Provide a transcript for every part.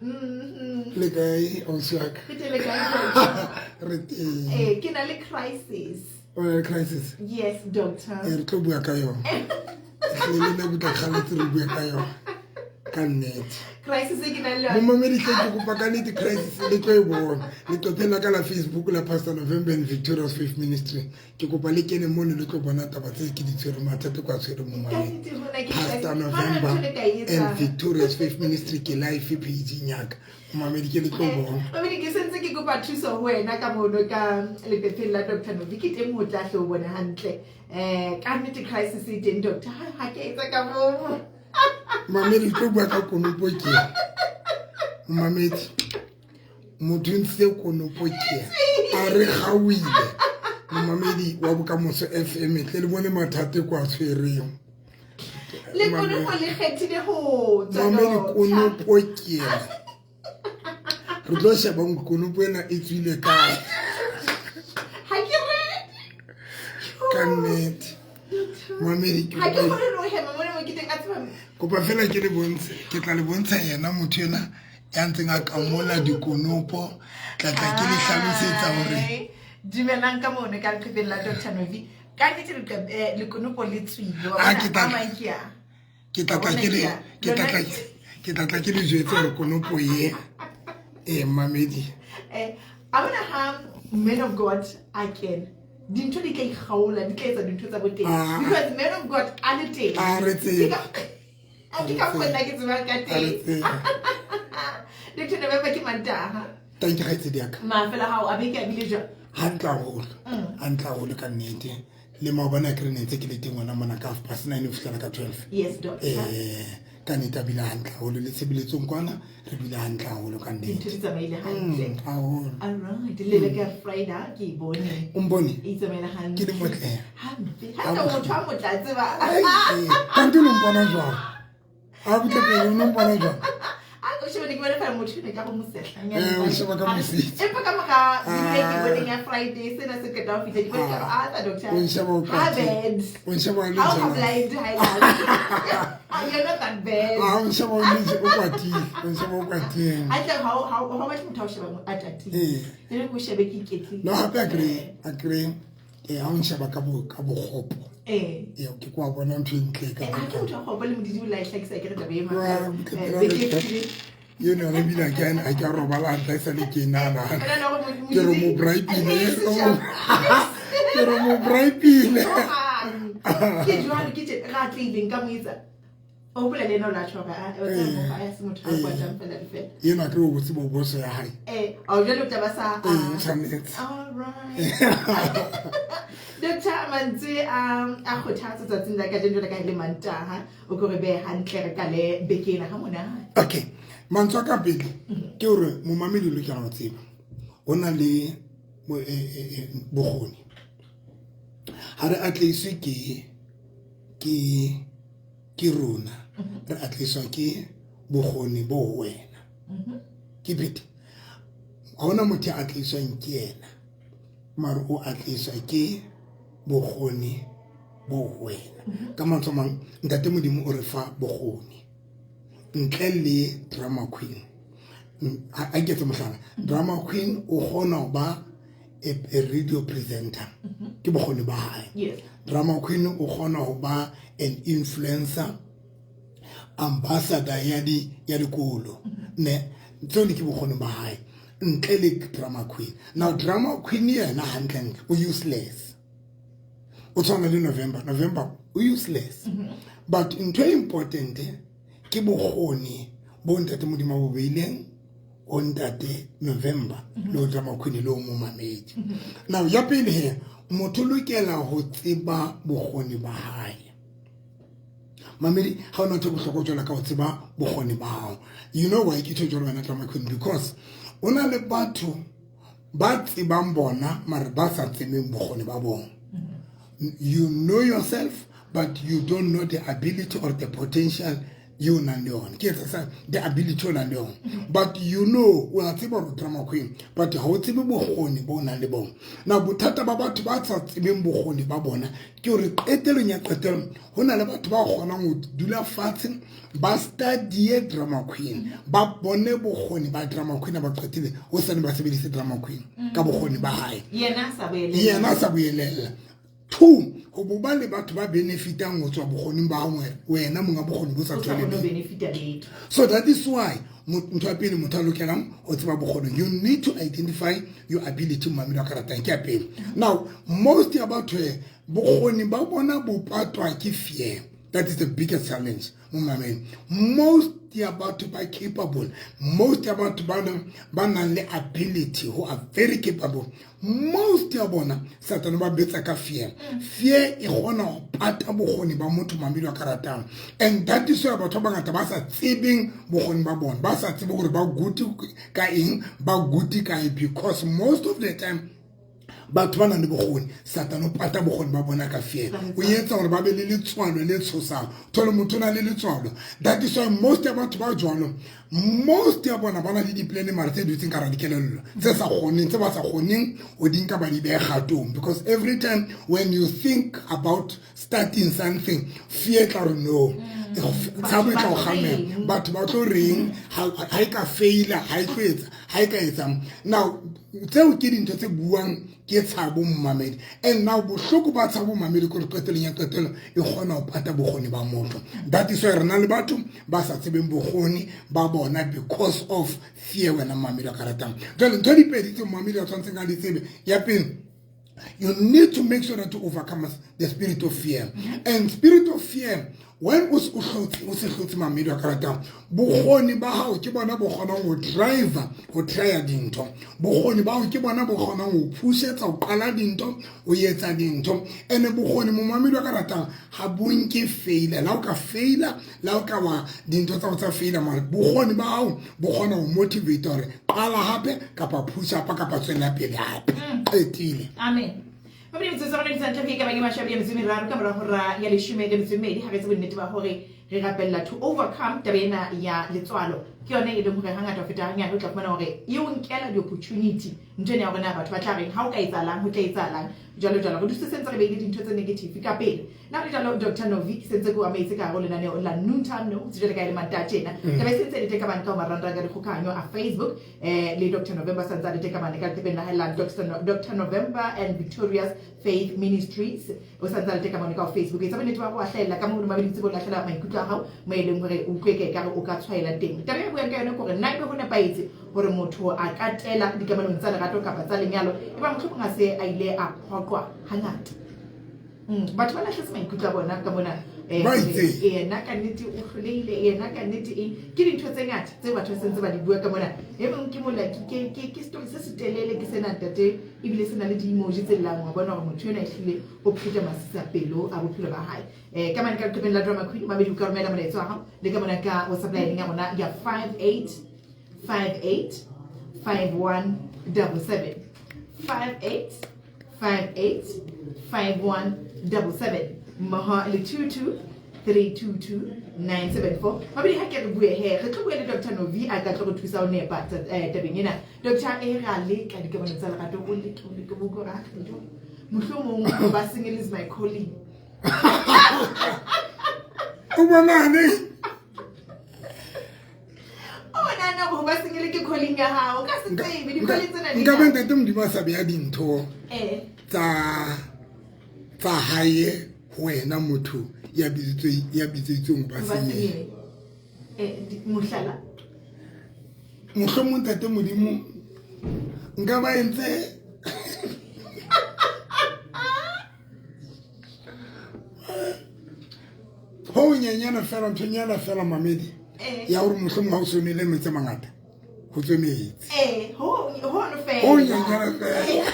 Le kae ausi wa ka? Ke na le crisis. Crisis? Yes, doctor. Re tlo bua ka yona. Le nna ke tla kgaletse re bua ka yona. Ka nnete. Crisis e ke na le mo mamedi ke kopa ka nnete crisis le tlo e bona. Le tlo phela ka la Facebook la Pastor November and Victorious Faith Ministry. Ke kopa le kene mo le tlo bona taba tse ke di tshwere mathata kwa tshwere mo mamedi. Pastor November and Victorious Faith Ministry ke live page nyaka. Mamedi ke le tlo bona. Mamedi ke sentse ke kopa thuso ho wena ka mono ka lepepeng la Dr. Novi ke teng mo tla hlo bona hantle. Ka nnete crisis e teng doctor. Ha ke etsa ka mo. Mamedi tlo bua ka konopo ke. Mamedi motho ntse konopo ke. A re gawile. Mamedi wa bokamoso FM tle le bone mathata kwa tshwereng. Le konopo le kgethile ho tswa. Mamedi konopo ke. Re tlo sheba konopo ena e tswile ka. Ha ke re. Ka nnete. Mamedi ke. Ha ke hore lo hema mo mo ke teng a tsama. Kopa fela ke le bontshe ke tla le bontsha yena motho ena ya ntseng a kamola dikonopo tla ke le hlalosetsa hore dumelang ka mono ka lepepeng la Dr. Novi ka nnete le konopo le tswile wa bona ke tla ke le jwetse hore konopo ye mamedi a bona ha man of God again dintho di ka ikgaola di ka etsa dintho tsa boteng because man of God a le teng re tseba ke ka fona ke tseba ka teng Dr. November ke mantaha thank you gaitse diaka ma fela ha o abeke a bile jwa hantla holo ka nnete le maobana ke re netse ke le teng ona mona ka 9:30 fihlela ka 12 yes doctor ka nnete a bile hantla holo le tshebeletsong kwana re bile hantla holo ka nnete dintho di tsamaile hantle haholo alright le ka Friday ke bone umbone e tsamaile hantle ke le motle hampe ha ka motho a motla tseba ka ntse lo mpona jwang a butle pele no mpona jwang o sheba ke bona fa motho ne ka go mosehla o sheba ka mosehla empa ka maka ke bone ya Friday sena se ka da fitla ke bona ka doctor o sheba o ka o sheba le how blind highlight you're not that bad o sheba o le o kwati o sheba o kwati I think how much motho o sheba atati le go shebe ke ketli no hape a kre ha o sheba ka bogopo ke kwa bona ntho ntle ka ka ke motho go le modidi o la ihlakisa ke re tabe ma you know re bila again I ka robala ntla sa le ke nana ke re mo braipile ke re mo braipile ke jwale ke ra tlileng ka moitsa o bula le no la choka o tsa mo ya se motho a kwa tsa fela le fela yena ke o botse bo boso ya hae o jalo taba sa tshwanetse all right Doctor Manzi a khothatsa tsatsing la ka jeno la ka le mantaha o go re be hantle re ka le bekena ha mona okay mantswa ka pele ke hore mo mamedi lo kana tseba ona le bogoni ha re atleiswe ke rona re atleiswa ke bogoni bo wena ke bit ona motho a atleiswang ke yena mara o atleiswa ke bogoni bo wena ka mantswe mang ntate modimo o re fa bogoni ntle le drama queen a ke mohlala drama queen o gona ba a radio presenter ke bogoni ba hae drama queen o gona ho ba an influencer ambassador ya dikolo ne tsone ke bogoni ba hae ntle le drama queen now drama queen yena hantle o useless o tswana le November o useless but into important ke bogoni bo ntate modimo bo beileng o ntate November lo drama queen lo mo mamedi now ya pele he motho lokela ho tseba bogoni ba hae mamedi ha o ntse bohloko jwala ka ho tseba bogoni ba hao you know why ke tshwara wena drama queen because ona le batho ba tsebang bona mara ba sa tsebeng bogoni ba bona you know yourself but you don't know the ability or the potential you nang le yone ke etsa the ability o nang le yone but you know o a tseba go drama queen but ha o tsebe bogoni bo nang le bona na bothata ba batho ba tsa tsebeng bogoni ba bona ke gore qetelong ya qetelo ho na le batho ba kgonang go dula fatshe ba study drama queen ba bone bogoni ba drama queen ba qetile o sane ba sebedise drama queen ka bogoni ba hae yena sa boelela 2 go boba le batho ba benefitang go tswa bogoning ba ngwe wena monga bogoni bo sa tswelele so that is why motho a pele motho a lokelang o tseba bogoni you need to identify your ability mamelo ka ratang ke a pele now most about bogoni ba bona bo patwa ke fear that is the biggest challenge most about to be capable most about to be the ability who are very capable most ya bona Satan ba betsa ka fear fear e gona pata bogoni ba motho mamelo ka ratang and that is why batho ba ngata ba sa tsebeng bogoni ba bona ba sa tsebe gore ba guti ka eng ba guti ka because most of the time batho ba nang le bogoni Satan o pata bogoni ba bona ka fear o yetsa gore ba be le letswalo le tshosang thole motho na le letswalo that is why most ya batho ba jwalo most ya bona bana le di-plan mara tse dutseng ka ra dikelello tse sa kgoneng tse ba sa kgoneng o dinka ba di beya kgatong because every time when you think about starting something fear tla re no tsabo tla o gamela batho ba tlo reng ha e ka faila ha e ka etsa now tseo ke dintho tse buang ke tsabo mmamedi and now bohloko ba tsabo mmamedi ko qeteleng ya qetelo e gona go pata bogoni ba motho that is why rena le batho ba sa tsebeng bogoni ba bona because of fear wena mmamedi ka ratang jalo ntho di pedi tse mmamedi a tshwantseng a di tsebe ya pele you need to make sure that you overcome the spirit of fear and spirit of fear when o se hlotse mamedi a karata bogoni ba hao ke bona bo kgonang go driver go try dintho bogoni ba hao ke bona bo kgonang go phusetsa go qala dintho o yetsa dintho ene bogoni mo mamedi a karata ha bonke failure la o ka failure la o ka wa dintho tsa go tsa failure mara bogoni ba hao bo kgona go motivate gore qala hape kapa push up kapa tswela pele hape etile amen. Mabedi metsotso re ditsa tlheke ka ba ke mashabi ya metsumi raro ka mora hora ya leshome le metsumi ha re se bonnete ba hore re rapella to overcome tabena ya letswalo ke yone e leng hore hangata ho feta hanyane o tla fumana hore e o nkela di opportunity ntwene ya bona batho ba tla reng ha o ka etsalang ho tla etsalang jalo re dutse sentse re beile dintho tse negative ka pele na re jalo Dr. Novi sentse go amaitse ka go lena ne o la noontime no tsile ka ile manta tjena taba sentse le teka bana ka maranda ga dikgokanyo a Facebook le Dr. November santsa le teka bana ka tebena hela Dr. November and Victoria's Faith Ministries o santsa le teka bana ka Facebook e tsabone twa go ahlela ka mo mabedi tsebo la hlela maikutlo a hao mo eleng hore o kweke ka o ka tshwaela teng taba ya bua ka yone gore nna go na paitse gore motho a katela dikamanong tsa lerato kapa tsa lenyalo e ba motho nga se a ile a phokwa hangata batho ba lahletse maikutlo a bona ka mona na ka nnete o hloleile na ka nnete ke dintho tse ngata tse batho sentse ba di bua ka mona e bang ke mola ke story se se telele ke sena tate ebile sena le di-emoji tse llang wa bona gore motho yona e hlile o pheta masisa pelo a bophelo ba hae ka mane ka topeng la drama queen mabedi o ka romela molaetso wa hao le ka mona ka whatsapp line ya rona ya 58 5177 58 maha le 22322 mabedi ha ke re bue he re tlo bua le Dr. Novi a ka tlo go thusa o nepa tabeng ena Dr. e ga le ka dikabano tsa lerato o le ke bo go ra mohlomong ba singing is my calling o bonane na go ba singile ke calling ya hao ka se tsebe di calling tsena di nka bente teng di ba sa bea dintho tsa hae wena motho ya bitsitsong ba singile mohlala mohlomong tate modimo nka ba entse ho nyanyana fela ntonyana fela mamedi ya gore mohlomong ha o sonele metse mangata go tswe metsi ho no fela ho nyanyana fela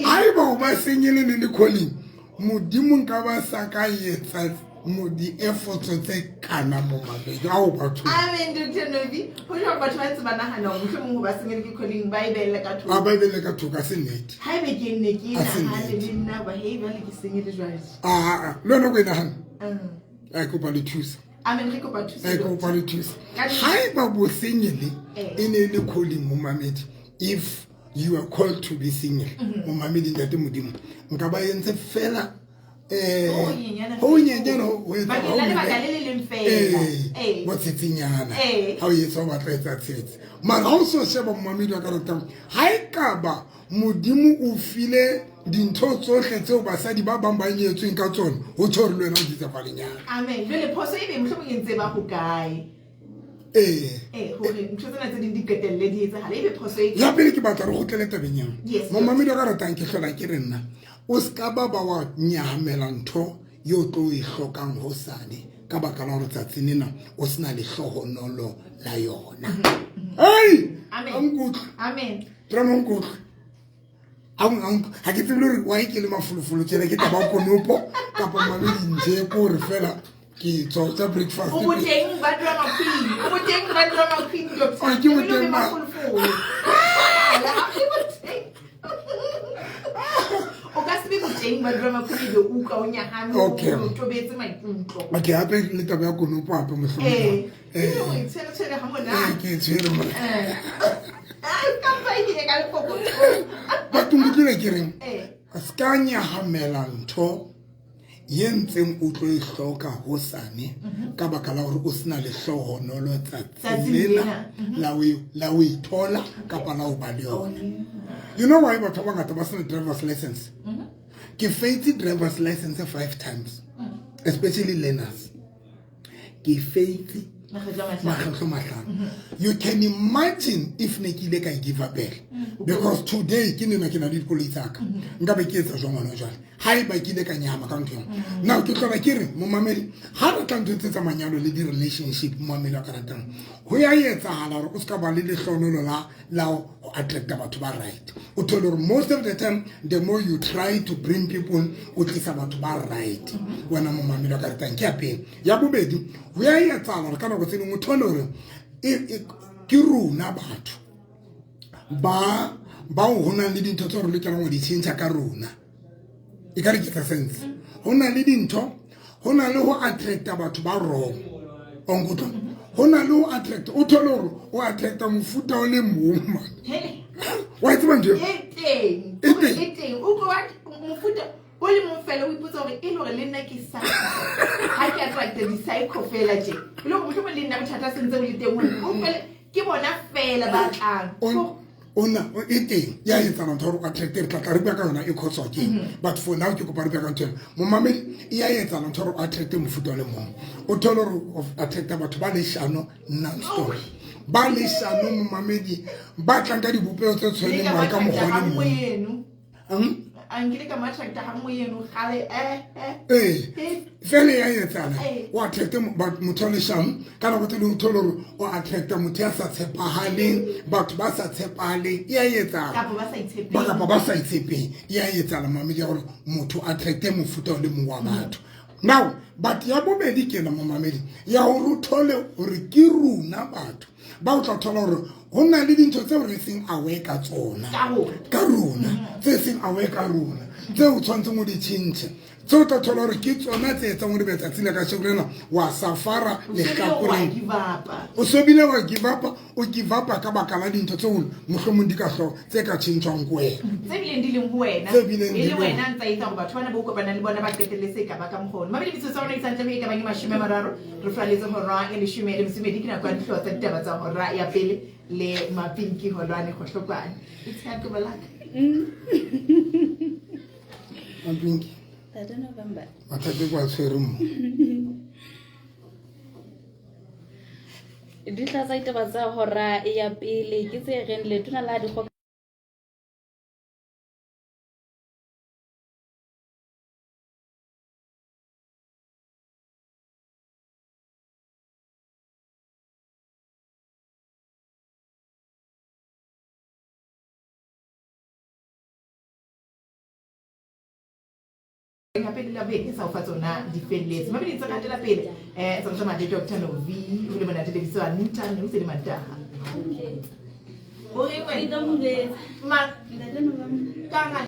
haeba o ba senyele ne le calling modimo nka ba sa ka etsa di-efforts tse kana momamedi a o batho Amen, Dr. Nobi. Ho jwa batho ba tse ba nahana hore mohlomong ho ba sengele ke calling ba e beelle ka thoko. a ba ebele ka thoka se nnete Haebe ke nne ke Ha se nahane nnete. le nna ba hei jwale ke senyele jwale. le wena ko e nagana Mm. a kopa le thusa Amen, re kopa thuso. a kopa le thusa ga e ba bosenyele e ne e le calling momamedi if you are called to be single momamedi ntate modimo nka ba entse fela ho nyenyana ho etsa Bakeng la lebaka le le leng fela. mo tsetsinyana ha o etsa o batla etsa tsetse mara ha o so sheba momamedi wa ka ratang ha e ka ba modimo o file dintho tsohle tseo basadi ba bang ba nyetsweng ka tsona ho tsho re le wena o di tsa lenyana Amen. Jwale phoso e be mohlomong e ntse ba ho kae. Hore ntho tsena tse ding di qetelle di etsahala ebe phoso e ya pele ke batla re gotlele tabeng yang Yes, momamedi wa ka ratang ke hlola ke re nna o ska ba wa nyahamela ntho yo tlo e hlokang hosane ka baka la hore tsatsing lena o sena le hlohonolo la yona Amen. Amen. drama nkotlo ha ke tsebile hore wa ke le mafolofolo tsena ke taba konopo kapa mamedi nje ko re fela ke tsotsa breakfast O boteng ba drama queen. O boteng ba drama queen Dr. Ke boteng ba- O ka se be boteng ba drama queen le uka o nyahame o Okay. tobetse maikutlo. okay hape le taba ya konopo hape mohlomong Tshwere ha mona. ke tshwere mo Ka ba ile ka lefoko. batho motlile ke reng a ska nyahamela ntho ye ntseng o tlo e hloka hosane ka baka la hore o sena le hlohonolo tsatsing lena la o ithola kapa la o ba le yona you know why batho ba ngata ba sena driver's license ke faitse driver's license 5 times especially learners ke faitse makgetlo mahlano you can imagine if ne ke ile ka give up because today ke nena ke na le dikoloi tsaka nka be ke etsa jwang ngwana jwale ha e ba ke ile ka nyama ka ntho now ke tlola ke re momamedi ha re tla ntho tsa manyalo le di relationship momamedi wa ka ratang ho ya etsahala hore o ska ba le lehlonolo la ho attracta batho ba right o thole hore most of the time the more you try to bring people o tlisa batho ba right wena momamedi wa ka ratang ke ya pele ya bobedi ho ya etsahala hore ka nako tse dingwe o thole hore ke rona batho ba ho na le dintho tse re lokelang ho di tšhentšha ka rona e ka re ke sense ho na le dintho ho na le ho attracta batho ba wrong onkutlo ho na le ho attracta o thole hore o attracta mofuta o le mong wa tseba nje Teng. O go mofuta o le mong fela o ipotsa hore e le hore le nna ke sa ha ke attracta di psycho fela je le go mohlomong le nna bothata sentse o le teng o fela ke bona fela ba tlang ona teng ya etsana ntho gore o attracte re tlatla re bua ka yona e khoswa ke but for now ke kopa re bua ka ntho momamedi e ya etsana ntho gore o attracte mofuta o le mong o thole gore o attracta batho ba leshano non stop ba leshano momamedi ba tlang ka dibopeo tse tshwaneng wa ka mokgwa le mong Angile ka matrakta ha moyeno gale fele ya etsana o attracte motho le sham ka nako tse dingwe thole gore o attracta motho ya sa tshepahaleng batho ba sa tshepahaleng ya etsana kapa ba sa itshepeng ya etsana mamedi ya gore motho attracte mofuta o le mong wa batho now but ya bobedi ke na momamedi ya gore o thole gore ke rona batho ba o tla thola gore go na le dintho tse re seng aware ka tsona ka rona tse seng aware ka rona tse o tshwantseng o di tšhentšhe tse o tla thola gore ke tsona tse etsang gore betsatsing le ka shekolena wa safara lehlakoreng o sobile wa give up o give up ka baka la dintho tse mohlomong di ka hlo tse ka tšhentšhwang ko wena tse bileng di leng ho wena e le wena ntsa itsa go batho bana bo kopana le bona ba qetelletse ka ba ka mogolo mabedi bitso tsa rona itsantle be ka ba ke 30 re flaletse hora ya 10 ke na kwa dihlo tsa ditaba tsa hora ya pele le mapinki holwane go hlokwane it's happy balaka mapinki I don't know November. mathate kwa tshwere mo Di tla tsa itaba tsa hora ya pele ke tse reng le tuna la di Ngapele la beke sa o fa tsona di felletse mabedi tsa ka tela pele sa tsama di Dr. Novi o le bona television ntane o se le mataha o re wa ida mule ma ka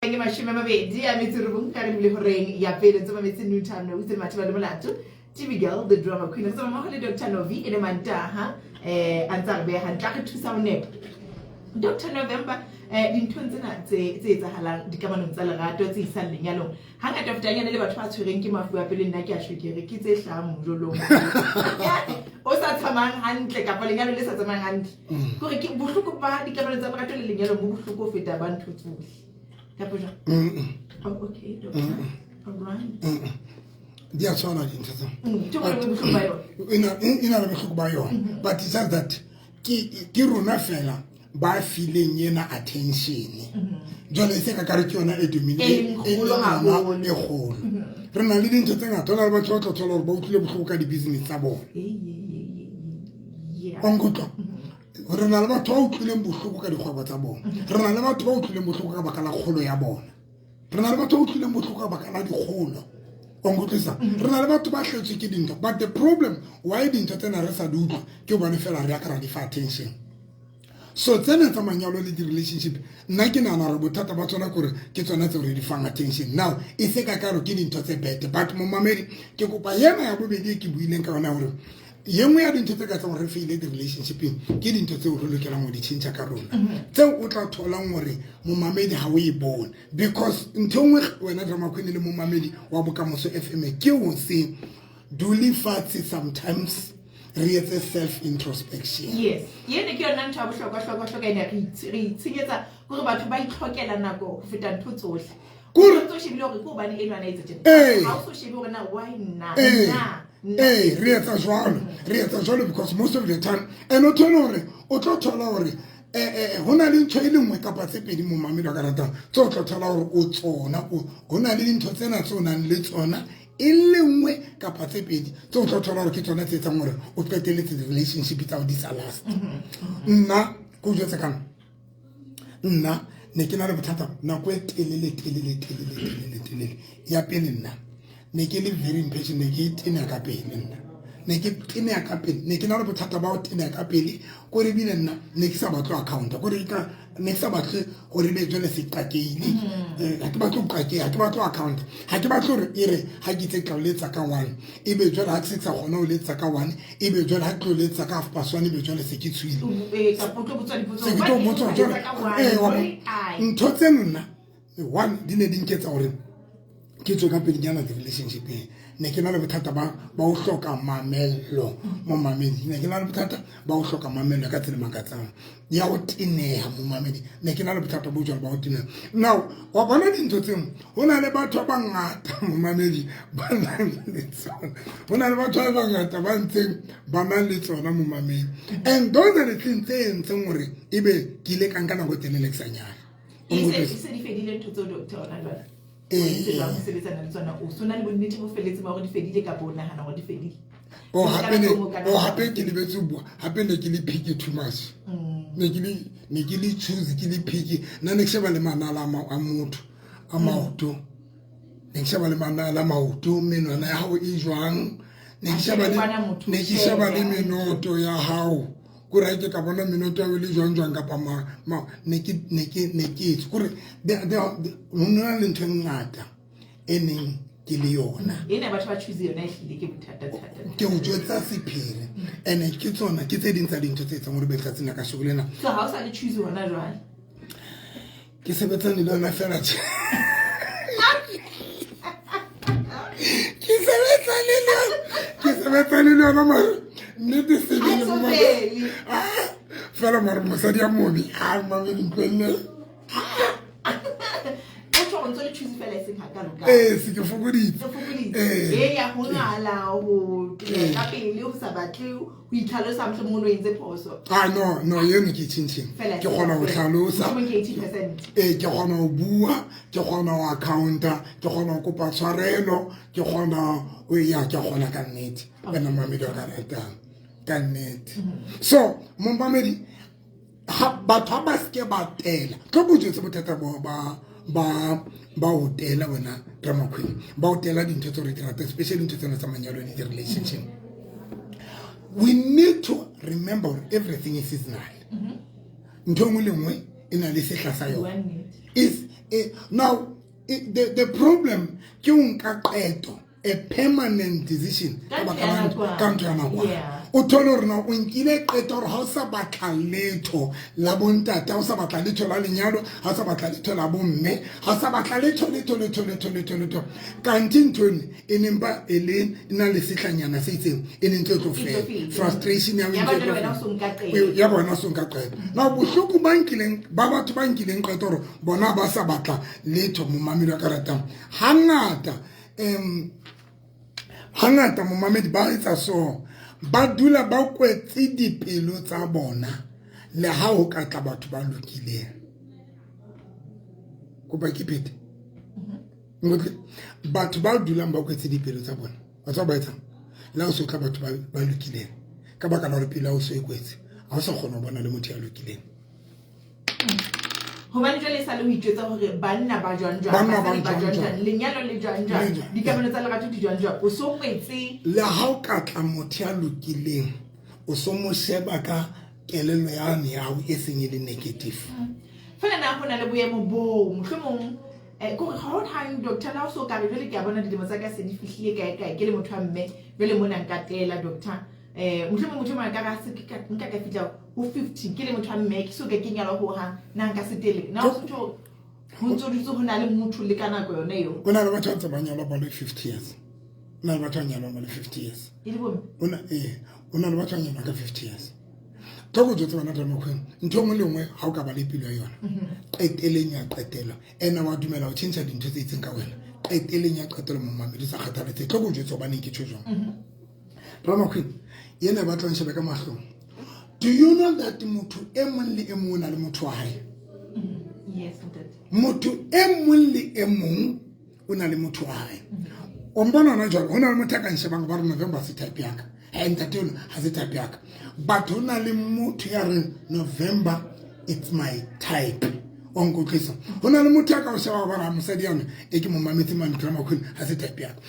ke mashime mabedi a metsirubung ka re bile horeng ya pele tsoma metsi Newtown o se mathiba le molato TV girl the drama queen so mama le Dr. Novi e le mantaha antsa re be ha ntla re thusa o nepo Dr. November dinthong tsena tse etsahalang dikamanong tsa lerato tse isang lenyalong hangata fetanyana le batho ba tshwereng ke mafu a pele nna ke a shwekere ke tse hlahang mojolong o sa tsamang hantle kapa lenyalo le sa tsamang hantle gore ke bohloko ba dikamanong tsa lerato le lenyalong bo bohloko ho feta ba ntho tsohle. Oh, okay, doctor. All right. Dia tsona dintho tsa. Ina re bohloko ba yona. But it's just that ke rona fela ba feeling yena attention. Jole se ka kare ke yona e domine e kgolo. Re na le dintho tse ngata le batho ba tlotsela hore ba utlwile bohloko ka di business tsa bona. Ongotlo. Re na le batho ba utlwileng bohloko ka dikgwebo tsa bona. Re na le batho ba utlwileng bohloko ka baka la kgolo ya bona. Re na le batho ba utlwileng bohloko ka baka la dikgolo. Ongotlisa. Re na le batho ba hletswe ke dintho. But the problem why dintho tsena re sa di utlwa ke hobane fela re ya ka ra di fa attention. So tsena tsa manyalo le di relationship nna ke nana re bothata ba tsona gore ke tsona tse re di fang attention. Now e se ka karo ke dintho tse bad but mo mamedi ke kopa yena ya bobedi ke buileng ka ona hore yengwe ya dintho tse ka tsang re faile di relationshiping ke dintho tse o re lokelang go di change ka rona tseo o tla tholang gore mo mamedi ha o e bona because ntho ngwe wena drama queen le mo mamedi wa bokamoso FM ke o se duli fatsi sometimes re etse self introspection. Yes yene ke yona ntho a bohlokwa ene re itshenyetsa gore batho ba itlhokela nako go feta ntho tsohle gore tso shebile gore go bane eno ana itse tjena ha o so shebe gore na why na re etsa jwalo because most of the time and o tshwana hore o tlo thola hore hona le ntho e le nngwe kapa tse pedi mo mamedi wa ka ratang tso tlo thola hore o tsona hona le dintho tsena tse o nang le tsona e le nngwe kapa tse pedi tso tlo thola hore ke tsona tse etsang hore o qeteletse di relationship tsa o di sa last nna go jwetsa kana nna ne ke na le bothata nako e telele ya pele nna ne ke le very impatient ne ke tena ka pele nna ne ke tena ka pele ne ke na le bothata ba o tena ka pele go re bile nna ne ke sa batlo account go re ka ne ke sa batle go re be jole se qakeile ha ke batlo qake ha ke batlo account ha ke batlo re ire ha ke tse tloletsa ka 1 e be jole ha ke se tsa gona o letsa ka 1 e be jole ha ke tloletsa ka half past 1 e be jole se ke tswile ka potlo botswa se ke to botswa jole ntho tseno nna one di ne di nketsa gore ke tswe ka pele nyana di relationship ne ke na le bothata ba o hloka mamello mo mamedi ne ke na le bothata ba o hloka mamello ka tsela makatsang ya o tineha mo mamedi ne ke na le bothata bo jwalo ba o tineha now wa bona dintho tseno ho na le batho ba ngata mo mamedi ba na le tsona ho na le batho ba ngata ba ntseng ba na le tsona mo mamedi and those are the things tse ntseng hore ebe ke ile kankana go telele tsanyana se di fedile ntho tso doctor ona jwale se ba se sebetsana le tsona o sona le bonnete bo felletse ba gore di fedile ka bona hana gore di fedile hape ke lebetse bua hape ne ke le picky too much ne ke le choose ke le picky nna ne ke sheba le manala a motho a maoto ne ke sheba le manala a maoto menwana ya hao e jwang ne ke sheba le menoto ya hao kore ke ka bona menoto ya o le jwang kapa ma ne ke kore nna le ntho ngata eneng ke le yona ene batho ba choose yona e hlile ke bothata ke o jwetsa sephiri ene ke tsona ke tse ding tsa dintho tse etsang hore be tsa tsena ka shogolena so ha o sa le choose hona jwale ke sebetsa le lona fela tse ke sebetsa le lona mara nnete sebele fela mara mosadi ya mobi a mamedi kwenne se ke fokoditse ya go ngala go ka pele go sa batle go itlhalosa mhle mo no entse phoso no yeno ke tšhintšheng ke kgona go tlhalosa ke kgona go bua ke kgona go accounta ke kgona go kopa tshwarelo ke kgona o ya ke kgona ka nnete wena mamedi wa ka ratang ka nnete so mompamedi batho ba se ke ba tela ke botsetse bothata ba o tela wena Drama Queen ba o tela dintho tse re di rata especially dintho tsena tsa manyalo le relationship. We need to remember everything is seasonal. Ntho nngwe le nngwe e na le sehla sa yona. Now the problem ke o nka qeto a permanent decision ka ntho ya nakwana o thole gore na o nkile qeto gore ga o sa batla letho la bontate, ga o sa batla letho la lenyalo, ga o sa batla letho la bomme, ga o sa batla letho kanti nthone e nempa e le na le setlanyana se itseng e ne ntse tlo fela frustration ya bona o sonka qeto na bohloko ba batho ba nkileng qeto gore bona ba sa batla letho mo mamedi wa ka ratang hangata mo mamedi ba etsa so ba dula ba kwetse dipelo tsa bona le ha o ka tla batho ba lokileng go ba ke pete batho ba dulang ba kwetse dipelo tsa bona ba tsa ba etsa la o so tla batho ba lokileng ka baka la re pelo o so e kwetse a o sa kgona bona le motho ya lokileng ho ba jwale sa le ho itsetsa hore banna ba jwang lenyalo le jwang di kamano tsa lerato di jwang o so kwetse le ha o ka tla motho ya lokileng o so mo sheba ka kelelo ya ne ya o e seng le negative fela na hona le boemo bo mohlomong go how time doctor na so ka jwale ke a bona dilemo tsa ka se di fihlile kae ke le motho wa mme jwale mona nka tela doctor mohlomong motho ma ka ga se ka nka ka fitla ho 50 ke le motho wa mme ke so ka kenyala ho ha na nka se tele na o tso ho ntso ditso ho na le motho le kana go yone yo ona le batho tsa banyalo ba le 50 years ona le batho nyalo ba le 50 years ile bo ona le batho nyalo ka 50 years toko jotse bana Drama Queen ntho ngwe le ngwe ha o ka ba le pelo ya yona qeteleng ya qetelo ena wa dumela o tshintsa dintho tse itseng ka wena qeteleng ya qetelo mo mamedi sa kgathaletse toko jotse ba ne ke tshojong Drama Queen yena ba tla nshebe ka mahlong. Do you know that motho e mong le e mong na le motho wa hae? Yes, motho e mong le e mong o na le motho wa hae. O mbona na jwalo hona le motho a ka nshebang ba re November se type yaka ha ntate ona ha se type yaka but hona le motho ya re November it's my type onko tlisa hona le motho a ka o sheba ba ra mosadi yana e ke mo mametse man Drama Queen ha se type yaka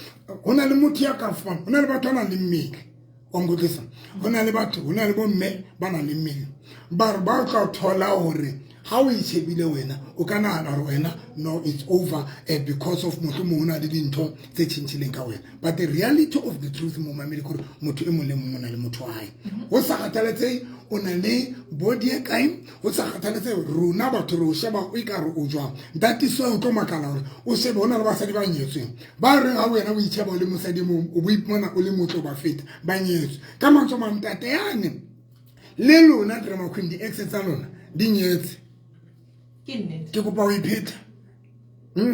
hona le motho ya ka fana hona le batho na le mmele onko tlisa hona le batho hona le bomme ba na le mmele ba re ba ka thola hore ha o itshebile wena o ka nahana hore wena no it's over because of motho mo hona le dintho tse tshintshileng ka wena but the reality of the truth mo mamedi gore motho e mong le mong na le motho wa hae o sa kgathaletse o na le body e kae o sa kgathaletse rona batho re o sheba o ikare o jwang that is why o tlo makala hore o shebe hona le basadi ba nyetsweng ba re ha wena o itsheba o le mosadi mo o bo ipona o le motho ba feta ba nyetswe ka mantso mantate yane le lona Drama Queen di ex tsa lona di nyetse ke kopa o ipheta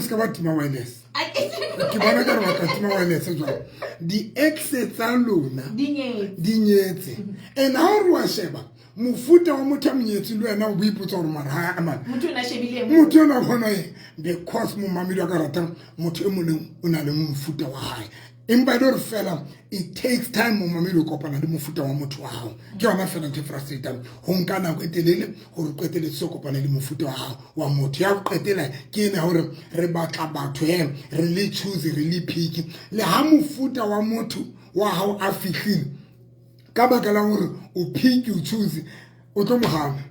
ska ba tima wireless ke bona ka re ba tima wireless jwang di ex tsa lona di nyetse and ha re wa sheba mofuta wa motho a monyetsi le wena o boipotsa gore mara ha amana motho ona bona e because mo mamedi wa ka ratang motho e moleng o na le mofuta wa hae empa do re fela it takes time mo mamedi o kopana le mofuta wa motho wa hao ke yona fela ntho frustrating ho nka nako e telele hore qetele se kopana le mofuta wa hao wa motho ya qetela ke ene hore re batla batho re le choose re le picky le ha mofuta wa motho wa hao a fihlile ka baka la hore o picky o choose o tlo mohana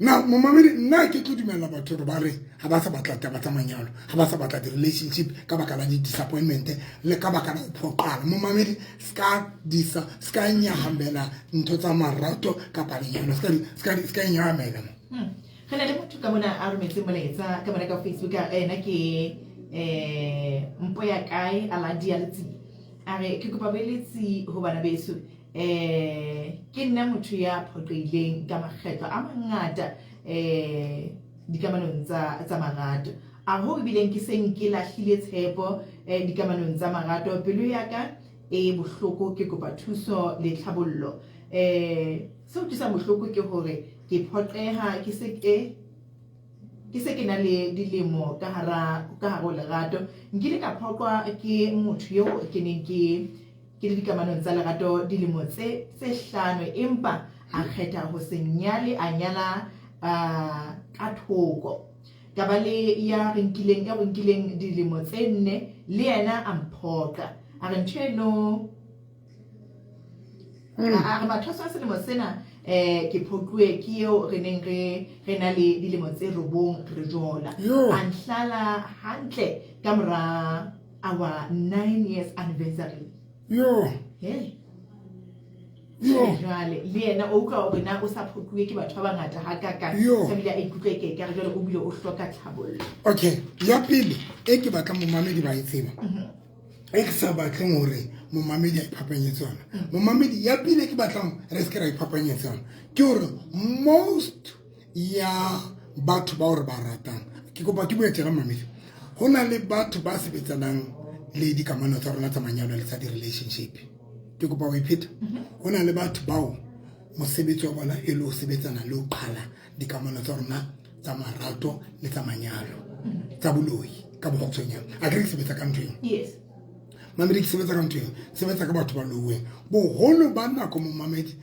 na mo mamedi nna ke tlo dumela batho re ba re ha ba sa batla taba tsa manyalo ha ba sa batla di relationship ka baka la di disappointment le ka baka la phoqala mo mamedi ska nyahambela ntho tsa marato ka pa lenyalo ska nyahamela kana le motho ka mona a rometse molaetsa ka mona ka Facebook ena ke mpo ya kae ala dia letsi are ke kopa beletsi ho bana beso ke nna motho ya phoqeileng ka makgetlo a mangata dikamanong tsa marato a ho bileng ke seng ke lahlile tshepo dikamanong tsa marato pelo ya ka bohloko ke kopa thuso le tlhabollo seo tsa bohloko ke hore ke phoqeha ke se ke na le dilemo ka hara lerato nkile ka phoqwa ke motho yo ke neng ke le dikamanong tsa lerato dilemo tse 5 empa a kgetha ho se nyale a nyala ka thoko ka ba le ya renkileng dilemo tse 4 le yena a mphoqa a re ntsheno a re mathoso a selemo sena ke phoqwe ke eo re neng re na le dilemo tse 9 re jola a nhlala hantle ka mora our 9 years anniversary jwale le yena o utlwa hore na o sa phoqwe ke batho ba bangata hakaka sebile a ikutlwa ke ka re jwale o bile o hloka tlhabollo. Okay, ya pele e ke batla momamedi ba itseba e ke sa batleng hore momamedi a iphapanyetse yona. Momamedi ya pele ke batlang re se ke ra iphapanyetsa yona ke hore most ya batho ba hore ba ratang ke kopa ke boetse ka mamedi ho na le batho ba sebetsanang le dikamano tsa rona tsa manyalo le tsa di relationship. Ke kopa o ipheta ho na le batho bao mosebetsi wa bona e le ho sebetsana le ho qhala dikamano tsa rona tsa marato le tsa manyalo tsa boloi ka bokgotshonyana a ke sebetsa ka ntweng. Yes, mamedi ke sebetsa ka ntweng sebetsa ka batho ba louweng boholo ba nako momamedi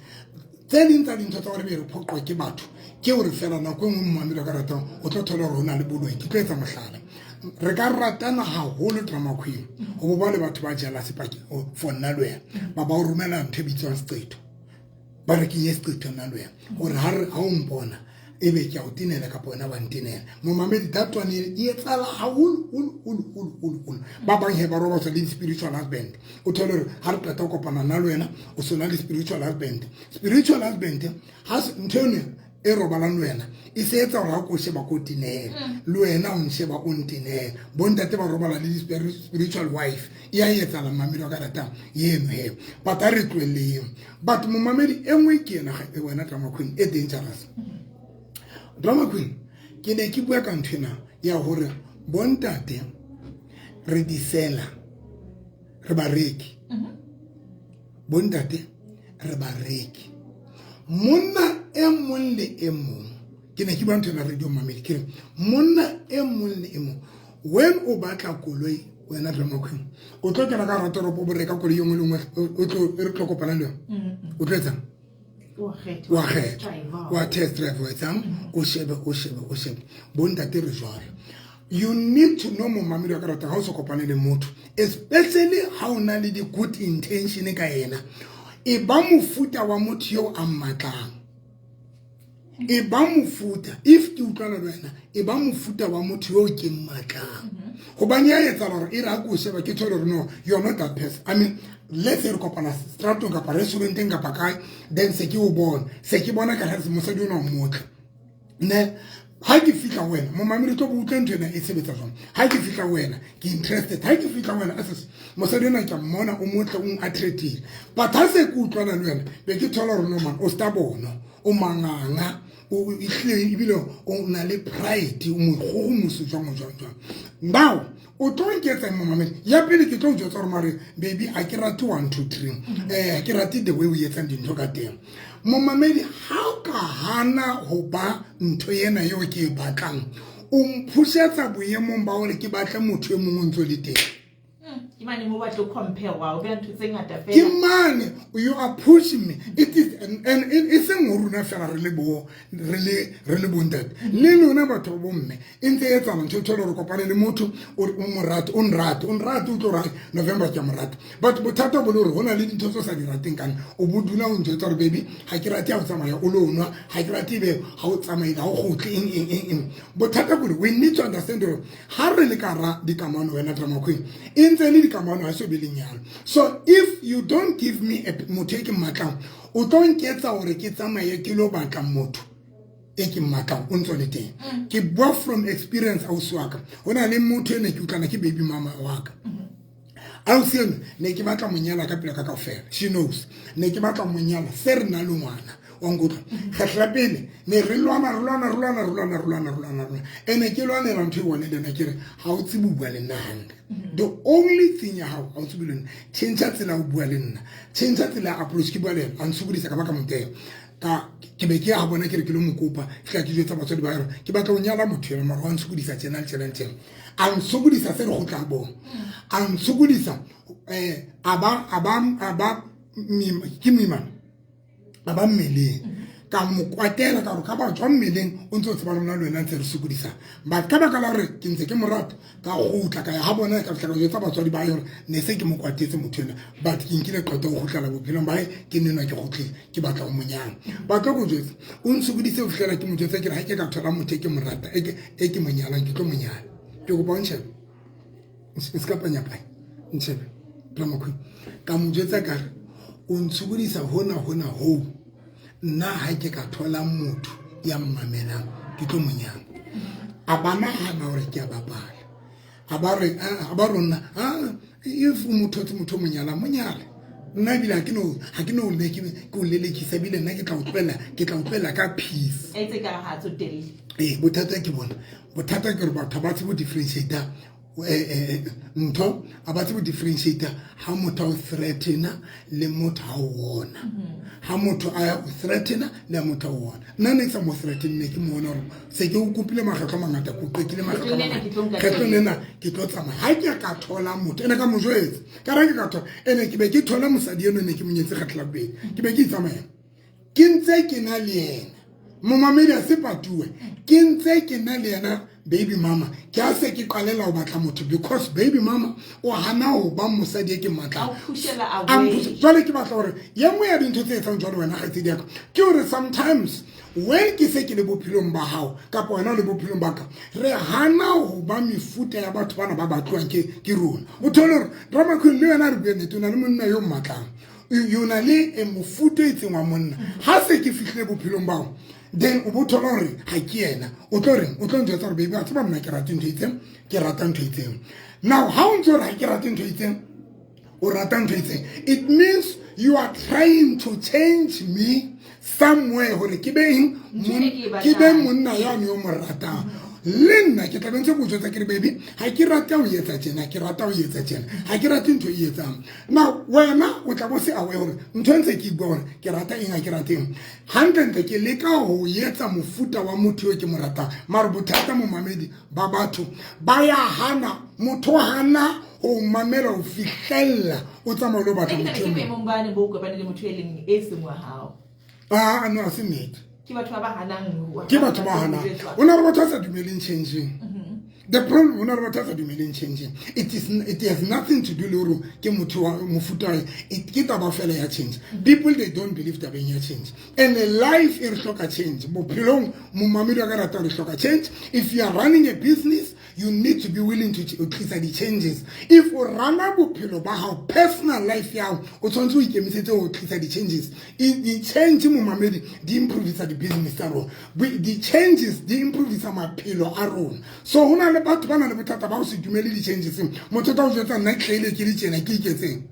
tse ding tsa dintho tsa gore be re phoqwa ke batho ke hore fela nako e nngwe momamedi ka ratang o tlo thola hore ho na le boloi ke tlo etsa mohlala re ka ratana haholo drama queen ho bo ba le batho ba jela sepaki for nna le wena ba ba o romela ntho e bitswang seqetho ba re kenye seqetho nna le wena hore ha o mpona ebe ke a o tinela ka bona ba ntinela momamedi that one e etsala haholo ba bang he ba roba tsa le spiritual husband o thole hore ha re qeta go kopana nna le wena o sona le spiritual husband has ntone e robalang le wena e se etsa hore ha ko sheba ko tinela le wena o nsheba o ntinela bontate ba robala le spiritual wife ya etsala mamedi wa ka ratang yeno he but a re tlweleng but momamedi engwe ke ena ga wena drama queen e dangerous. Drama queen ke ne ke bua ka nthwena ya hore bontate re disela re bareki bontate re bareki monna e mong le e mong ke ne ke bua nthwena radio mamedi ke monna e mong le e mong when o batla koloi wena drama queen o tlo kena ka ratoropo bo reka koloi engwe le ngwe o tlo re tlo kopana le o tlo etsa wa test drive wa etsang o shebe bontate re jwalo. You need to know momamedi wa karata ha o se kopane le motho especially ha o na le di good intention ka yena e ba mofuta wa motho yo a mmatlang e ba mofuta if ke utlwana le wena e ba mofuta wa motho yo ke mmatlang go banya etsa hore e ra go sheba ke thole hore no you are not that person. I mean let's say re kopana strato ka restauranteng ka kae then se ke o bona ka re mosadi o no motho ne ha ke fitla wena momamedi tlo bo utlwe ntwena e sebetsa jwang ha ke fitla wena ke interested ha ke fitla wena asase mosadi ona ke mmona o motle o attractive but ha se ke utlwana le wena be ke thola hore no man o sta bona o manganga o ihle ibile o na le pride o mo mosojwa now o tlo nketsa momamedi ya pele ke tlo jotsa gore mare baby a ke rate 1 2 3 ke rate the way o etsang dintho ka teng momamedi ha ka hana ho ba ntho yena yo ke batlang o mphusetsa boemong ba hore ke batle motho e mongwe ntso le teng Imani mo batlo compare wa o be ntho tse ngata fela Kimani you are pushing me it is and it's ngoruna fela re le bontate le lona batho bo mme ntse etsa ntho tsholo re kopane le motho o morato o tlo ra November ke morato but bothata bo le hore hona le dintho tse sa di rateng kana o bodula o ntse tsore baby ha ke rate ya go tsamaya o lo nwa ha ke rate be ha o tsamaile ha o gotle eng bothata bo we need to understand ha re le ka ra dikamano wena drama queen ntse le dikamano ha se be lenyalo. So if you don't give me a motho ke matlang o tlo nketsa hore ke tsamaye ke lo batla motho e ke matlang o ntse le teng ke bua from experience a uswaka hona le motho ene ke utlana ke baby mama wa ka a o siame ne ke batla monyala ka pele ka kaofela she knows ne ke batla monyala se re na le ngwana wa nkotla kgetla pele ne re lwana ene ke lwanela ntho e bone lena ke re ha o tsebe bua le nna hantle the only thing ya hao ha o tsebe le nna change tsela o bua le nna change tsela approach ke bua le a ntsubudisa ka baka moteo ka ke be ke a bona ke re ke le mokopa ke ke jetsa batswadi ba yona ke batla o nyala motho yena mara wa ntsubudisa tsena le tsena tsena a ntsubudisa se re go tla bona a ntsubudisa aba ke mimana aba mmeleng ka mo kwatela ka re ka ba tswa mmeleng o ntse o tseba lona le wena ntse re sokodisa ba ka ba ka la re ke ntse ke morata ka gutla ka ya ha bona ka fitla ka jetsa batswadi ba yona ne se ke mo kwatetse motho ena but ke nkile qeto go gutla la bophelong ba ke nena ke gotlile ke batla go monyang ba ka go jetsa o ntsubudise o fitlela ke motho tse ke re ha ke ka thola motho ke morata e ke monyalang ke tlo monyala ke go bontsha se ka panya pa ntshebe tla mo ka mo jetsa ka re o ntsubudisa hona ho nna ha ke ka thola motho ya mmamelang ke tlo monyang a bana hana hore ke a bapala a ba rona if motho monyala nna bila ha ke no le ke o lelekisa bile nna ke tla utlwela ka peace etse ka ha tso telle bothata ke bona bothata ke re batho ba tsebo differentiator ntho a ba tsebo differentiator ha motho o threatena le motho ha o wona ha motho a threatena le motho o wona nna ne sa mo threaten ne ke mo bona hore se ke o kopile makgetlo mangata ko qekile makgetlo ketlo nena ke tlo tsamaya ha ke ka thola motho ene ka mo jwetsa ka re ke ka thola ene ke be ke thola mosadi eno ne ke monyetse kgetla be ke be ke tsamaya ke ntse ke na le yena mo mamedi a se patuwe ke ntse ke na le yena baby mama ke a se ke qalela ho batla motho because baby mama o hana ho ba mosadi e ke matla jwale ke batla hore ye mo ya dintho tse etsang jwale wena ga tse diaka ke hore sometimes when ke se ke le bophelong ba hao ka wena le bophelong ba ka re hana ho ba mefuta ya batho bana ba batlwang ke rona o thole hore drama queen le wena re bua nnete o na le monna yo mmatlang yo na le e mofuta e tsengwa monna ha se ke fihlile bophelong bao then o bothola hore ha ke yena o tlo ntjwetsa hore baby a tseba mna ke rata ntho itseng ke rata ntho itseng now how o ntse hore ha ke rate ntho itseng o rata ntho itseng it means you are trying to change me somewhere hore ke be monna yane yo mo ratang le nna ke tla bentse botjwetsa ke re baby ha ke rata o etsa tjena ke rata o etsa tjena ha ke rate ntho e etsang now wena o tla bo se awe hore ntho ntse ke bua hore ke rata eng ha ke rateng hantle ke leka ho etsa mofuta wa motho yo ke mo ratang mara bothata mo mamedi ba batho ba ya hana motho hana ho mamela ho fihlella o tsamaya lo batla motho ke mo mbane bo go bana le motho e leng e sengwa hao no a se nnete ke batho ba hanang ke batho ba hana ona re batho sa dumeleng changing the problem ona re batho sa dumeleng changing it has nothing to do le hore ke motho wa mofuta it ke taba fela ya change people they don't believe tabeng ya change and a life e re hloka change bophelong mo mamedi ka rata re hloka change if you are running a business you need to be willing to tlisa di changes if o rana bophelo ba hao personal life ya o tshwantse o ikemisetse o tlisa di changes di change mo mamedi di improve the business tsa rona di changes di improve maphelo a rona so hona le batho ba na le bothata ba go se dumele di changes motho ta o jwetsa nna tlhaile ke le tjena ke iketseng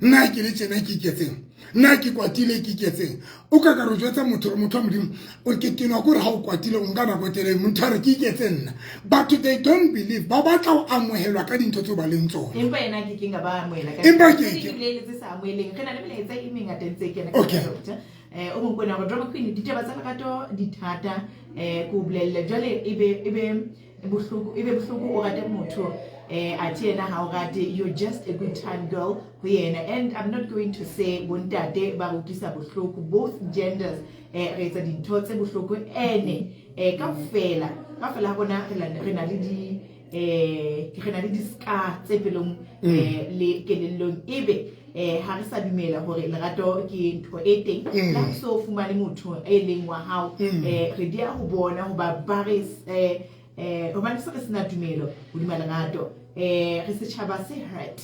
nna ke le tjena ke iketseng nna ke kwatile ke iketseng o ka re jwetsa motho a modimo o ke tino go re ha o kwatile o nka nako tele motho a re ke iketseng nna but they don't believe ba batla o amohelwa ka dintho tse ba leng tsona empa ena ke kinga ba amohela ka empa ke le tse sa amoheleng re na le melaetsa e mengata ntse ke na okay o mo bona go drama queen ditaba tsa lerato di thata go bolelle jwale ebe bohloko o rate motho athi ena ha o rate you're just a good time girl ho yena and I'm not going to say bontate ba utlisa bohloko both genders re etsa dintho tse bohloko ene ka fela bona re na le di scar tse pelong le kelellong ebe ha re sa dumela hore lerato ke ntho e teng la so fumane motho e leng wa hao re dia ho bona ho ba baris o ba se sena dumelo ho di lerato re se tshaba se hurt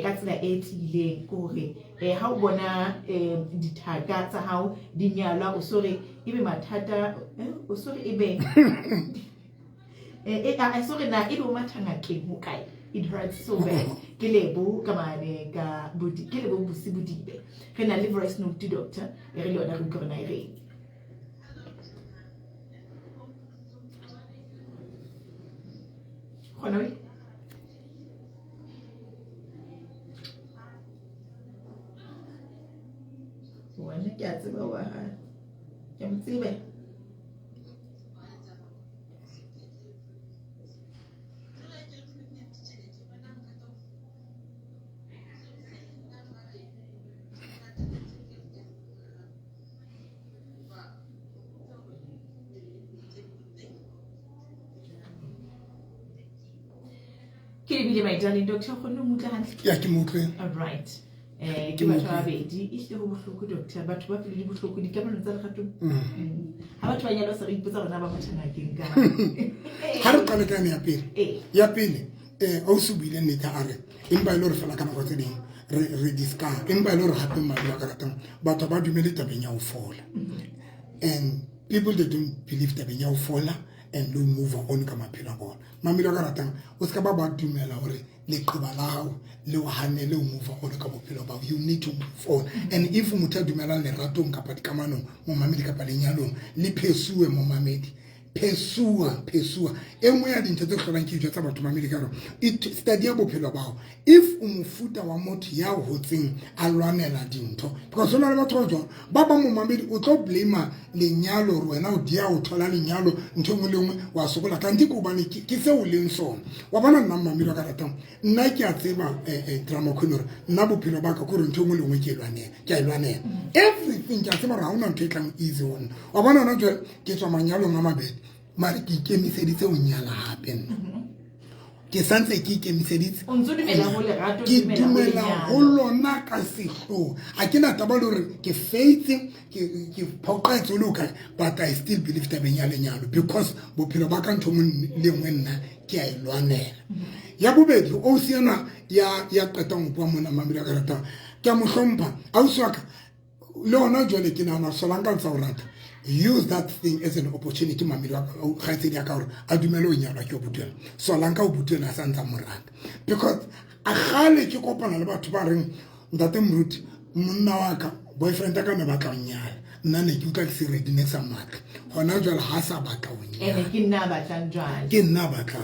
ka tsela e tsileng gore ha o bona dithaka tsa hao di nyalwa o sore ebe mathata o sore ebe I saw na it will matter ngakeng mo kae. It hurts so bad. Ke lebo ka mane ka budi ke lebo busi budibe. Re na le voice note doctor e re lona re go na ire. Khona wena ke a tseba wa ha ke mtsibe ke lebile my darling doctor khona mutla hantle ya ke motlwe all right ke batho ba bedi e hle go bohloko doctor batho ba pele di bohloko di kamano tsa legato ha batho ba nyalo se re ipotsa rona ba matshana keng ka ha re qale ka ya pele o se buile nnete a re empa ile re fela kana go tseding re discuss empa ile re hape mali wa karatang batho ba dumele tabeng ya o fola and people that don't believe tabeng ya o fola and don't move on ka maphelo a bona mamelo ka ratang o se ka ba dumela hore le qoba la hao le o hanne le o move on ka bophelo ba you need to move on and if motho a dumela le ratong ka patikamanong mo mamedi ka palenyalong le phesue mo mamedi phesua engwe ya dintho tse hlolang ke tsa batho mamedi ka ro it study ya bophelo bao if umufuta wa motho ya o hotseng a lwanela dintho because ona le batho ba mo mamedi o tlo blame lenyalo re wena o dia o thola lenyalo ntho ngwe le ngwe wa sokola ka ntse ko bane ke se o leng sona wa bona nna mamedi ka ratang nna ke a tseba drama queen nna bophelo ba ka go re ntho ngwe le ngwe ke lwanela everything ke a tseba ra una ntho e tlang easy one wa bona ona ke tswa manyalo nga mabedi mari ke ikemiseditse o nyala hape ke santse ke ikemiseditse o ntse dumela go lerato ke dumela go lona ka sehlo a ke na taba lore ke faith ke poqetse lo ka but I still believe tabeng ya lenyalo because bophelo ba ka ntho mo le ngwe nna ke a ilwanela ya bobedi o siena ya qeta go bua mona mamela ka rata ke a mo hlompha a uswaka le ona jole ke nana solanka tsa urata use that thing as an opportunity mamela ga tsedi ya ka gore a dumele o nyala ke o butela solanka o butela sa ntsa morata because a gale ke kopana le batho ba reng ntate mruti monna wa ka boyfriend ka me ba ka nyala nna ne ke utlwa ke se ready next month gona jwale ha sa ba ka o nyala ke nna ba tlanjwana ke nna ba ka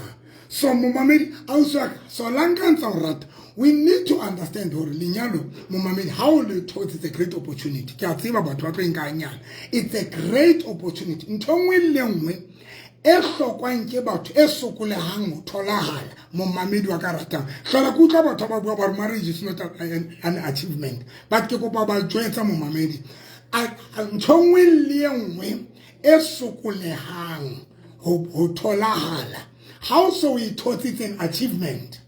so mo mamedi a uswaka solanka ntsa urata we need to understand hore lenyalo mo mamedi how le thought it's a great opportunity ke a tseba batho ba tlo nka nyala it's a great opportunity ntongwe le nngwe e hlokwang ke batho e sokolehang ho tholagala mo mamedi wa karatang hlola ku tla batho ba bua ba marriage is not an achievement but ke kopa ba joetsa mo mamedi ntongwe le nngwe e sokolehang ho tholagala how so we thought it's an achievement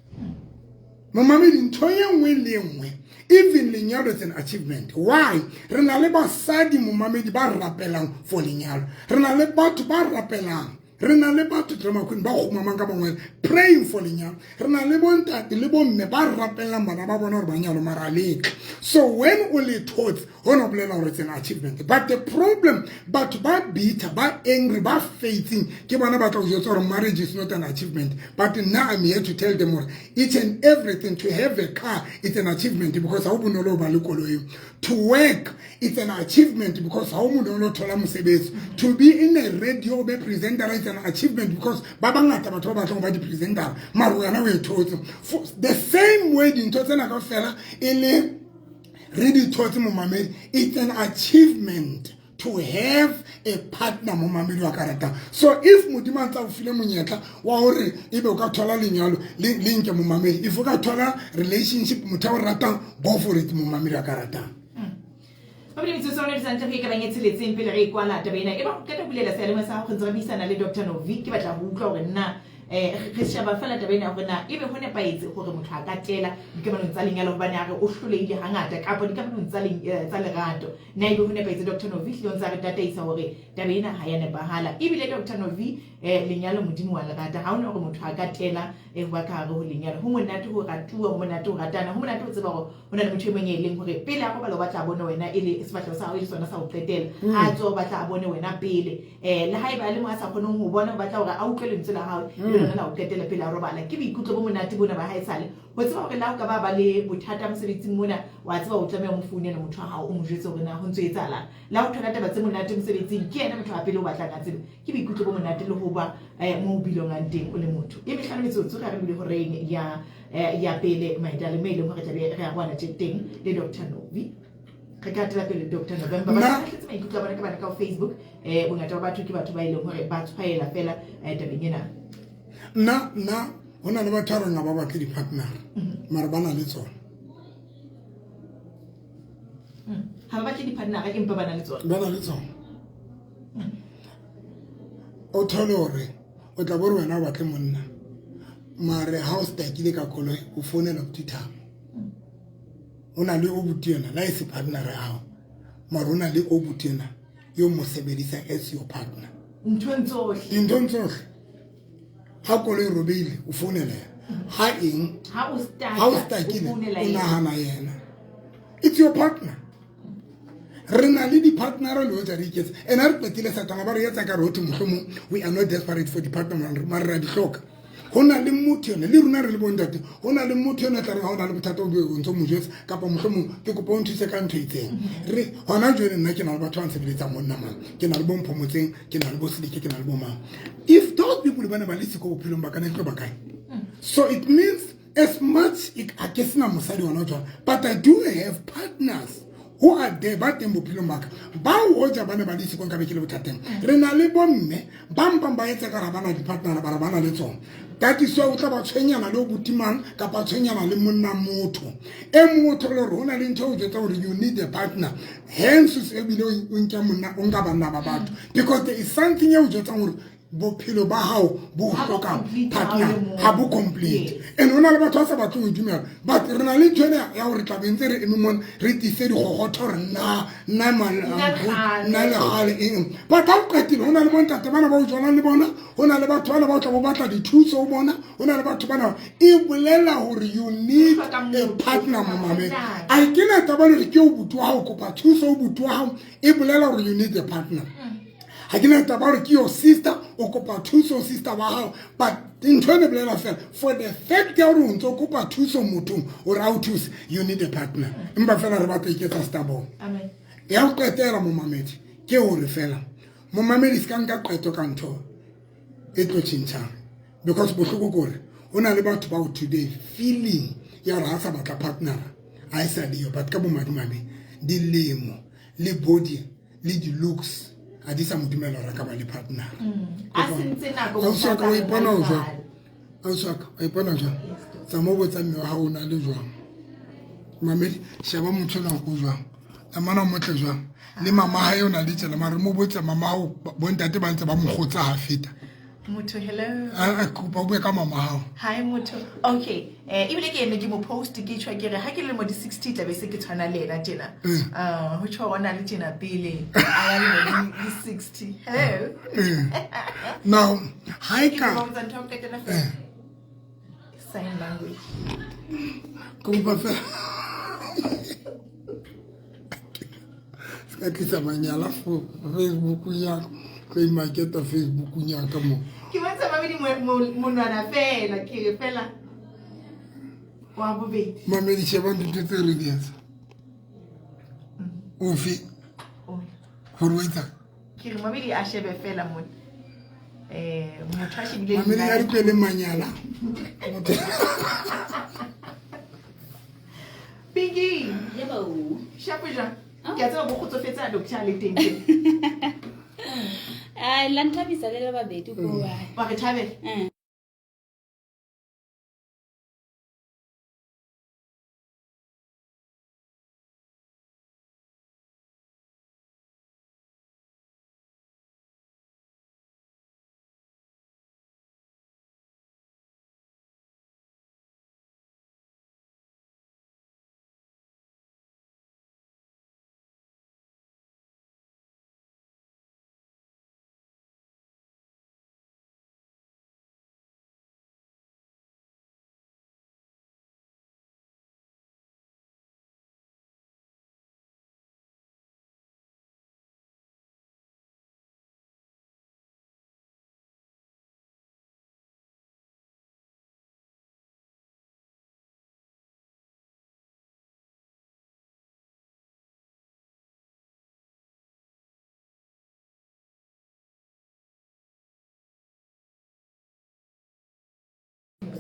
mamamedi ntho ye nngwe le nngwe even lenyalo is an achievement why re na le basadi mamamedi ba rapelang for lenyalo re na le batho ba rapelang re na le batho drama queen ba go mamanga bangwe praying for lenyalo re na le bontate le bomme ba rapelang bana ba bona re ba nyalo maraleka so when only thoughts hona bolela gore it's an achievement but the problem batho ba bitter ba angry ba faithing ke bona ba tla go jotsa gore marriage is not an achievement but now I'm here to tell them more each and everything to have a car it's an achievement because ha o bonolo ba le koloi to work it's an achievement because ha o bonolo thola mosebetsi to be in a radio be presenter an achievement because ba bangata batho ba batlang ba di presenter maro yana o ethotse the same way dintho tsena ka fela ele re di thotse mo mamedi it's an achievement to have a partner mo mamedi wa karata so if modimo tsa o file monyetla wa hore ebe o ka thola lenyalo le nke mo mamedi if o ka thola relationship motho o ratang go for it mo mamedi wa karata Pabili mitsosone disanta ke ba nyetse letseng pele re kwala tabena e ba ka bulela sa le masa go ntse ba bisana le Dr. Novi ke batla go utlwa gore nna re sheba fela taba ena hore na ebe ho nepaetse hore motho a ka tela dikamanong tsa lenyalo hobane a re o hlolehile hangata kapa dikamanong tsa lerato na ebe ho nepaetse Dr. Novi hlile ntse a re tataisa hore taba ena ha ya nepahala ebile Dr. Novi lenyalo modimo wa lerata ha ona hore motho a ka tela ho ba ka hare ho lenyalo ho monate ho ratuwa ho monate ho ratana ho monate ho tseba hore hona le motho e mong e leng hore pele a go ba lo batla bona wena ile sebatlo sa hao ile sona sa ho qetela a tso batla a bone wena pele le haeba le mo a sa kgoneng ho bona batla hore a utlwe lentswe la hao le lona la ho qetela pele a robala ke boikutlo bo monate bona ba haesale ho tseba hore la o ka ba le bothata mosebetsing mona wa tseba o tlameha mo founela motho wa hao o mo jwetse hore na ho ntse etsahala la ho thola taba tse monate mosebetsing ke yena motho wa pele o batlang a tsebe ke boikutlo bo monate le ho ba mo bilong a teng o le motho e mehlano metsotso ka re bile hore ya pele maitale me leng hore tlabe re a bona teng le Dr. Novi re ka tla pele Dr. November ba ka tletse maikutlo ba ka bana ka Facebook bongata ba batho ke batho ba ile hore ba tshwaela fela tabeng ena na hona le batho ba ba batle di-partner mara bana le tsona ha ba batle di-partner ke empa bana le tsona o thole hore o tla bo re wena o batle monna mare ha o stakile ka koloi o founela botithamo o na le o butiena la ise partner hao mara o na le o butiena yo mo sebedisa as your partner nthong tsohle ha koloi robile o founela ha eng ha o stakile o nahana yena it's your partner re na le di-partner le tsa riketsa and a re qetile satana ba re etsa ka rothi mohlomong we are not desperate for di-partner mara ra di hloka ho na le motho yona le rona re le bontate ho na le motho yona tla re ha o na le bothata o ntse mo jwetsa kapa mohlomong ke kopa o nthuse ka ntho itseng re hona jwale nna ke na le batho ba ntsebeletsa monna mang ke na le bomphomotseng ke na le boselike ke na le bomang if those people bana ba le siko bophelong ba kana tlo ba kae so it means as much a ke sena mosadi ona jwa but I do have partners who are there ba teng bophelong baka ba o ja bana ba le siko nka be ke le bothateng re na le bomme ba etsa ka ra bana di-partner ba bana le tsona that is why o tla ba tshwenyana le o butimang kapa tshwenyana le monna motho e motho le rona le ntho o jwetsa hore you need a partner hence se bile o nka monna o nka bana ba batho because there is something e o jwetsa hore bophelo ba hao bo hloka partner ha bo complete and ona le batho ba sa batle ho dumela but re na le tshwena ya hore tla bentse re emong re tise di gogotho re na le hale eng but ha o qetile hona le bontate bana ba o jwana le bona hona le batho bana ba o tla bo batla dithuso o bona hona le batho bana e bolela hore you need a partner mo mameng a ke na tabane re ke o butu wa hao kopa thuso o butu wa hao e bolela hore you need a partner ha ke na tabane ke your sister o kopa thuso sister wa hao but ntho ne bolela fela for the fact ya hore o ntse o kopa thuso mothong o ra o thusa you need a partner empa fela re batla iketsa stable amen ya o qetela mo mamedi ke hore fela mo mamedi ska nka qeto ka ntho e tlo tshintshang because bohloko gore ona le batho ba today feeling ya hore ha sa batla partner a isa dio but ka bo madimabe dilemo le body le di looks a di sa modumela ra ka ba le partner a sentse nako o sa ka o ipona o jwa o sa ka o ipona jwa tsa mo botsa mme ha ona le jwang mamedi sheba motho la go jwang amana mo tle jwang le mama ha yona le tsela mare mo botsa mama ha bontate ba ntse ba mogotsa ha feta motho hello a kupa bua ka mama hao hi motho okay ibile ke ene ke mo post ke tshwa ke re ha ke le mo di 60 tla be se ke tshwana le ena tjena ho tshwa ona le tjena pele a ya le di 60 hello now hi ka sign language kupa fa ska manyala fo Facebook ya ko imaketa Facebook nya ka mo ke batsa mamedi monwana fela ke re fela wa bobedi mamedi sheba ntho tse re di etsa o fi ho ruetsa ke re mamedi a shebe fela mo motho a shebile mamedi ya re pele manyala Piggy Yebo. Shapuja ke a tseba go kgotsofetsa doctor le teng La nthabisa le babedi ko wa. wa re thabela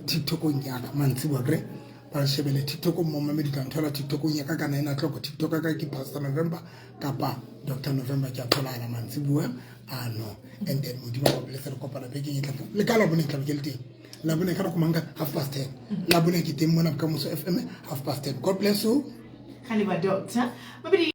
TikTokong ya ka mantsibuwa kre ba shebele TikTok mo mamedi ka nthola TikTokong ya ka kana ena tloko TikTok ka ke Pastor November kapa Dr November ke thola ala mantsibuwa ano and then modimo ba bless re kopana beke ke tla le ka la bone tla ke le teng la bone ka go manga 10:30 la bone ke teng mona ka Moso FM 10:30 God bless you Khani ba doctor. Mabidi